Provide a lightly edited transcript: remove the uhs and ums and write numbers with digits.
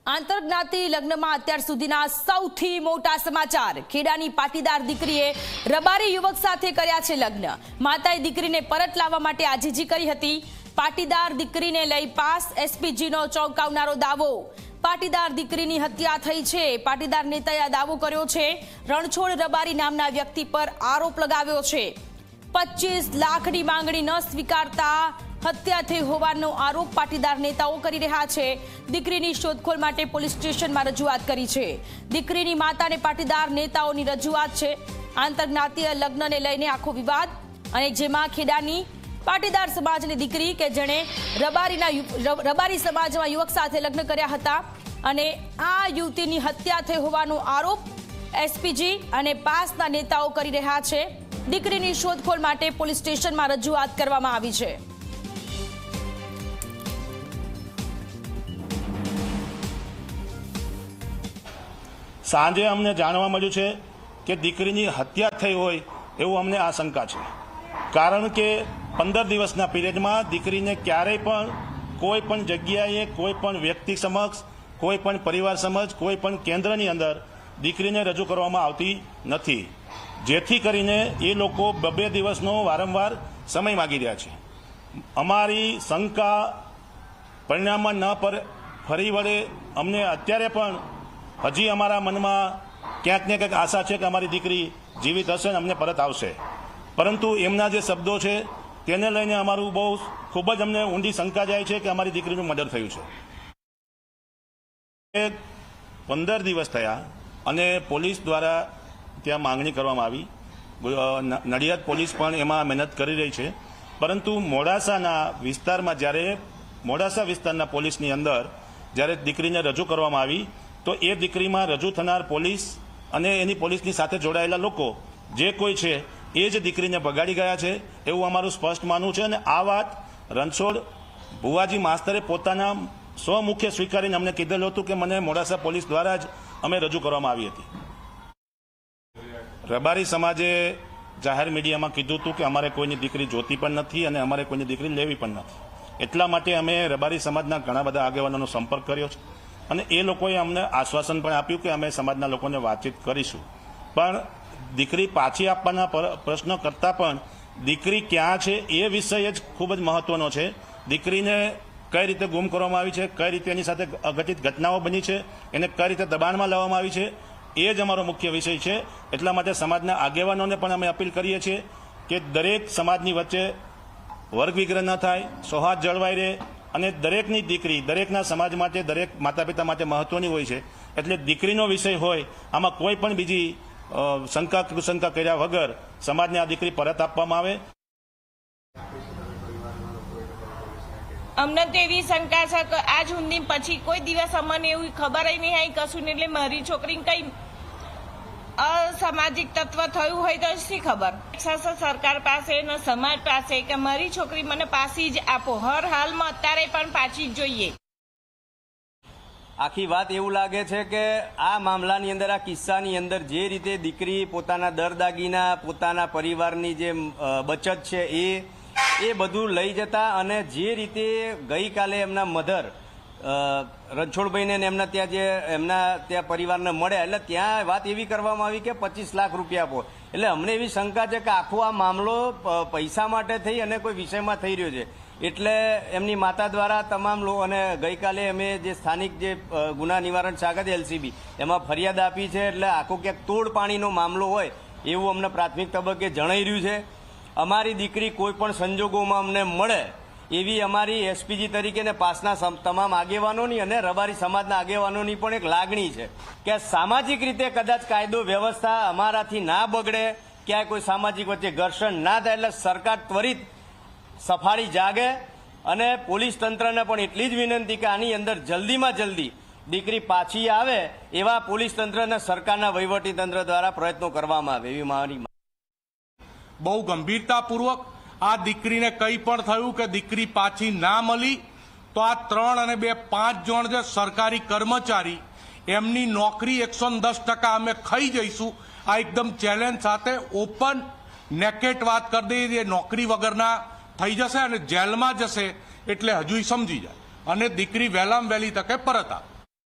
આંતરજ્ઞાતિ લગ્નમાં અત્યાર સુધીના સૌથી મોટા સમાચાર। ખેડાની પાટીદાર દીકરીએ રબારી યુવક સાથે કર્યા છે લગ્ન। માતાએ દીકરીને પરત લાવવા માટે આજીજી કરી હતી। પાટીદાર દીકરીને લઈ પાસ એસપીજીનો ચોંકાવનારો દાવો। પાટીદાર દીકરીની હત્યા થઈ છે। પાટીદાર નેતાએ આ દાવો કર્યો છે। રણછોડ રબારી નામના વ્યક્તિ પર આરોપ લગાવ્યો છે। 25 લાખની માંગણી ન સ્વીકારતા હત્યા થઈ હોવાનો આરોપ પાટીદાર નેતાઓ કરી રહ્યા છે। દીકરીની શોધખોળ માટે પોલીસ સ્ટેશનમાં રજૂઆત કરી છે। દીકરીની માતાને પાટીદાર નેતાઓની રજૂઆત છે। આંતરજ્ઞાતીય લગ્નને લઈને આખો વિવાદ અને જેમાં ખેડાની પાટીદાર સમાજની દીકરી કે જેણે રબારી સમાજમાં યુવક સાથે લગ્ન કર્યા હતા અને આ યુવતીની હત્યા થઈ હોવાનો આરોપ એસપીજી અને પાસના નેતાઓ કરી રહ્યા છે। દીકરીની શોધખોળ માટે પોલીસ સ્ટેશનમાં રજૂઆત કરવામાં આવી છે। સાંજે અમને જાણવા મળ્યું છે કે દીકરીની હત્યા થઈ હોય એવું અમને આશંકા છે, કારણ કે 15 દિવસના પીરિયડમાં દીકરીને ક્યારેય પણ કોઈ પણ જગ્યાએ કોઈ પણ વ્યક્તિ સમક્ષ, કોઈ પણ પરિવાર સમક્ષ, કોઈ પણ કેન્દ્રની અંદર દીકરીને રજૂ કરવામાં આવતી નથી, જેથી કરીને એ લોકો 2 દિવસનો વારંવાર સમય માગી રહ્યા છે। અમારી શંકા પરિણામમાં ન ફરી વળે અમને અત્યારે પણ હજી અમારા મનમાં ક્યાંક ને ક્યાંક આશા છે કે અમારી દીકરી જીવિત હશે અને અમને પરત આવશે, પરંતુ એમના જે શબ્દો છે તેને લઈને અમારું બહુ ખૂબ જ અમને ઊંડી શંકા જાય છે કે અમારી દીકરીનું મર્ડર થયું છે। 15 દિવસ થયા અને પોલીસ દ્વારા ત્યાં માંગણી કરવામાં આવી। નડિયાદ પોલીસ પણ એમાં મહેનત કરી રહી છે, પરંતુ મોડાસાના વિસ્તારમાં જ્યારે મોડાસા વિસ્તારના પોલીસની અંદર જ્યારે દીકરીને રજૂ કરવામાં આવી તો એ દીકરીમાં રજૂ થનાર પોલીસ અને એની પોલીસની સાથે જોડાયેલા લોકો જે કોઈ છે એ જ દીકરીને ભગાડી ગયા છે એવું અમારું સ્પષ્ટ માનવું છે। અને આ વાત રણછોડ ભુવાજી માસ્તરે પોતાના સ્વમુખે સ્વીકારીને અમને કીધેલું હતું કે મને મોડાસા પોલીસ દ્વારા જ અમે રજૂ કરવામાં આવી હતી। રબારી સમાજે જાહેર મીડિયામાં કીધું હતું કે અમારે કોઈની દીકરી જોતી પણ નથી અને અમારે કોઈની દીકરી લેવી પણ નથી, એટલા માટે અમે રબારી સમાજના ઘણા બધા આગેવાનોનો સંપર્ક કર્યો છે અને એ લોકોએ અમને આશ્વાસન પણ આપ્યું કે અમે સમાજના લોકોને વાતચીત કરીશું, પણ દીકરી પાછી આપવાના પ્રશ્ન કરતાં પણ દીકરી ક્યાં છે એ વિષય જ ખૂબ જ મહત્વનો છે। દીકરીને કઈ રીતે ગુમ કરવામાં આવી છે, કઈ રીતે એની સાથે અઘટિત ઘટનાઓ બની છે, એને કઈ રીતે દબાણમાં લાવવામાં આવી છે, એ જ અમારો મુખ્ય વિષય છે। એટલા માટે સમાજના આગેવાનોને પણ અમે અપીલ કરીએ છીએ કે દરેક સમાજની વચ્ચે વર્ગ વિગ્રહ ન થાય, સૌહાર્દ જળવાઈ રહે અને દરેકની દીકરી દરેકના સમાજ માટે, દરેક માતા પિતા માટે મહત્વની હોય છે, એટલે દીકરીનો વિષય હોય આમાં કોઈ પણ બીજી શંકા કુશંકા કર્યા વગર સમાજને આ દીકરી પરત આપવામાં આવે। અમને તો એવી શંકા છે કે આજ સુધી પછી કોઈ દિવસ અમને એવી ખબર નહીં આવી કશું, એટલે મારી છોકરીને કઈ અસામાજિક તત્વ થયું હોય તો શી ખબર। સરકાર પાસે ને સમાજ પાસે કે મારી છોકરી મને પાછી જ આપો, હર હાલમાં અત્યારે પણ પાછી જ જોઈએ। આખી વાત એવું લાગે છે કે આ મામલાની અંદર, આ કિસ્સાની અંદર જે રીતે દીકરી પોતાના દરદાગીના, પોતાના પરિવારની જે બચત છે એ બધું લઈ જતા અને જે રીતે ગઈકાલે એમના મધર રણછોડભાઈને એમના ત્યાં પરિવારને મળ્યા એટલે ત્યાં વાત એવી કરવામાં આવી કે 25 લાખ રૂપિયા આપો। એટલે અમને એવી શંકા છે કે આખો આ મામલો પૈસા માટે થઈ અને કોઈ વિષયમાં થઈ રહ્યો છે, એટલે એમની માતા દ્વારા તમામ લોકો અને ગઈકાલે અમે જે સ્થાનિક જે ગુના નિવારણ શાખા એલસીબી એમાં ફરિયાદ આપી છે, એટલે આખો ક્યાંક તોડ પાણીનો મામલો હોય એવું અમને પ્રાથમિક તબક્કે જણાઈ રહ્યું છે। અમારી દીકરી કોઈ પણ સંજોગોમાં અમને મળે એવી અમારી એસપીજી તરીકે ને પાસના તમામ આગેવાનોની અને રબારી સમાજના આગેવાનોની પણ એક લાગણી છે કે સામાજિક રીતે કદાચ કાયદો વ્યવસ્થા અમારાથી ના બગડે, ક્યાંય કોઈ સામાજિક વચ્ચે ઘર્ષણ ના થાય, એટલે સરકાર ત્વરિત સફાળી જાગે અને પોલીસ તંત્રને પણ એટલી જ વિનંતી કે આની અંદર જલ્દીમાં જલ્દી દીકરી પાછી આવે એવા પોલીસ તંત્ર અને સરકારના વહીવટી તંત્ર દ્વારા પ્રયત્નો કરવામાં આવે એવી મારી। બહુ ગંભીરતાપૂર્વક આ દીકરીને કંઈ પણ થયું કે દીકરી પાછી ના મળી તો આ 3 અને 2 5 જણ જે સરકારી કર્મચારી એમની નોકરી 110% અમે ખાઈ જઈશું। આ એકદમ ચેલેન્જ સાથે ઓપન નેકેટ વાત કરી દઈએ, નોકરી વગરના થઈ જશે અને જેલમાં જશે એટલે હજુ સમજી જાય અને દીકરી વહેલામાં વહેલી તકે પરત આવે।